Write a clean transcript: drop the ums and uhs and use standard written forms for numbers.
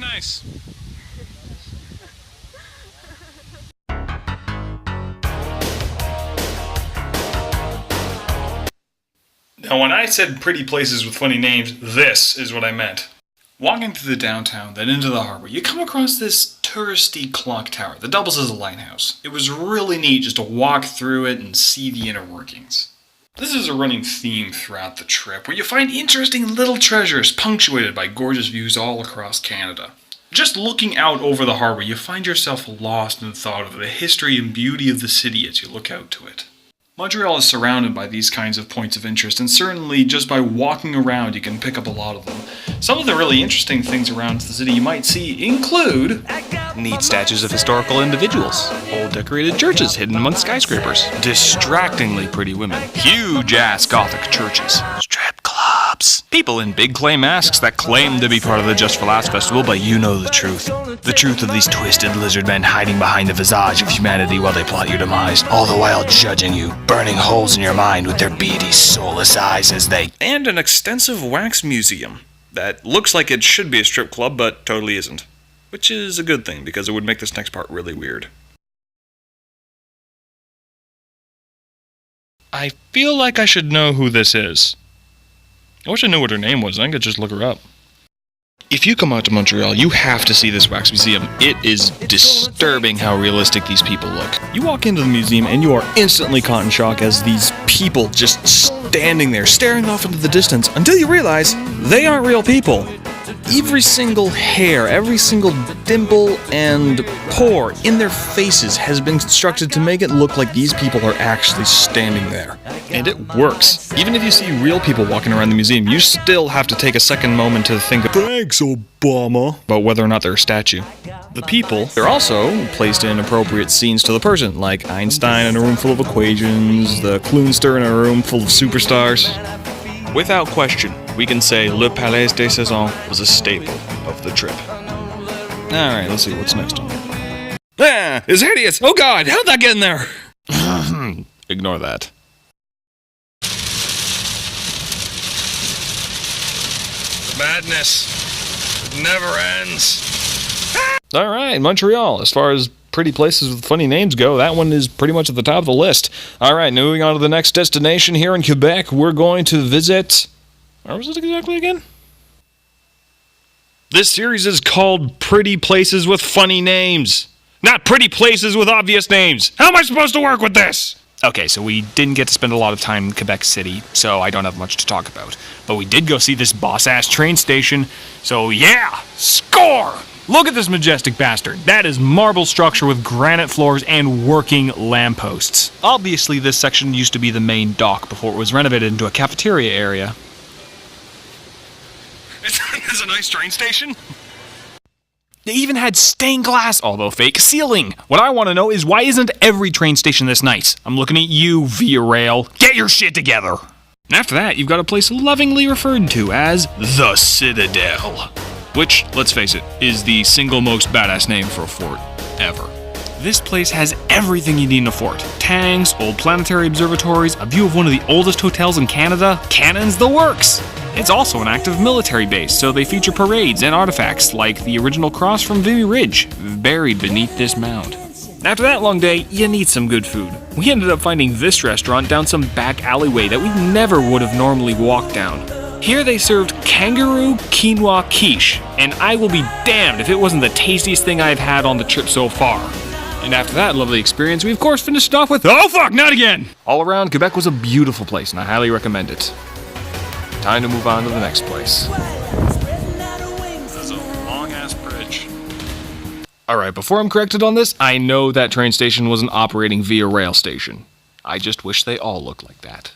nice. Now, when I said pretty places with funny names, this is what I meant. Walking through the downtown, then into the harbor, you come across this touristy clock tower that doubles as a lighthouse. It was really neat just to walk through it and see the inner workings. This is a running theme throughout the trip, where you find interesting little treasures punctuated by gorgeous views all across Canada. Just looking out over the harbor, you find yourself lost in thought of the history and beauty of the city as you look out to it. Montreal is surrounded by these kinds of points of interest, and certainly just by walking around you can pick up a lot of them. Some of the really interesting things around the city you might see include neat statues of historical individuals, old decorated churches hidden amongst skyscrapers, distractingly pretty women, huge-ass Gothic churches, strip clubs, people in big clay masks that claim to be part of the Just for Laughs festival, but you know the truth. The truth of these twisted lizard men hiding behind the visage of humanity while they plot your demise, all the while judging you, burning holes in your mind with their beady, soulless eyes as they... And an extensive wax museum that looks like it should be a strip club, but totally isn't. Which is a good thing, because it would make this next part really weird. I feel like I should know who this is. I wish I knew what her name was. I could just look her up. If you come out to Montreal, you have to see this wax museum. It is disturbing how realistic these people look. You walk into the museum and you are instantly caught in shock as these people just standing there, staring off into the distance until you realize they aren't real people. Every single hair, every single dimple and pore in their faces has been constructed to make it look like these people are actually standing there. And it works. Even if you see real people walking around the museum, you still have to take a second moment to think, thanks, Obama, about whether or not they're a statue. The people, they're also placed in appropriate scenes to the person, like Einstein in a room full of equations, the Kloonster in a room full of superstars. Without question, we can say Le Palais des Saisons was a staple of the trip. Alright, let's see what's next on here. Ah, it's hideous! Oh god, how'd that get in there? Ignore that. The madness never ends. Alright, Montreal. As far as pretty places with funny names go, that one is pretty much at the top of the list. Alright, moving on to the next destination here in Quebec, we're going to visit... Where was it exactly again? This series is called Pretty Places with Funny Names. Not Pretty Places with Obvious Names. How am I supposed to work with this? Okay, so we didn't get to spend a lot of time in Quebec City, so I don't have much to talk about. But we did go see this boss-ass train station, so yeah, score! Look at this majestic bastard. That is marble structure with granite floors and working lampposts. Obviously, this section used to be the main dock before it was renovated into a cafeteria area. It's a nice train station. They even had stained glass, although fake, ceiling. What I want to know is why isn't every train station this nice? I'm looking at you, Via Rail. Get your shit together. And after that, you've got a place lovingly referred to as the Citadel. Which, let's face it, is the single most badass name for a fort ever. This place has everything you need in a fort. Tanks, old planetary observatories, a view of one of the oldest hotels in Canada, cannons, the works! It's also an active military base, so they feature parades and artifacts like the original cross from Vimy Ridge, buried beneath this mound. After that long day, you need some good food. We ended up finding this restaurant down some back alleyway that we never would have normally walked down. Here they served kangaroo quinoa quiche, and I will be damned if it wasn't the tastiest thing I've had on the trip so far. And after that lovely experience, we of course finished it off with, oh fuck, not again! All around, Quebec was a beautiful place, and I highly recommend it. Time to move on to the next place. That's a long-ass bridge. Alright, before I'm corrected on this, I know that train station was an operating Via Rail station. I just wish they all looked like that.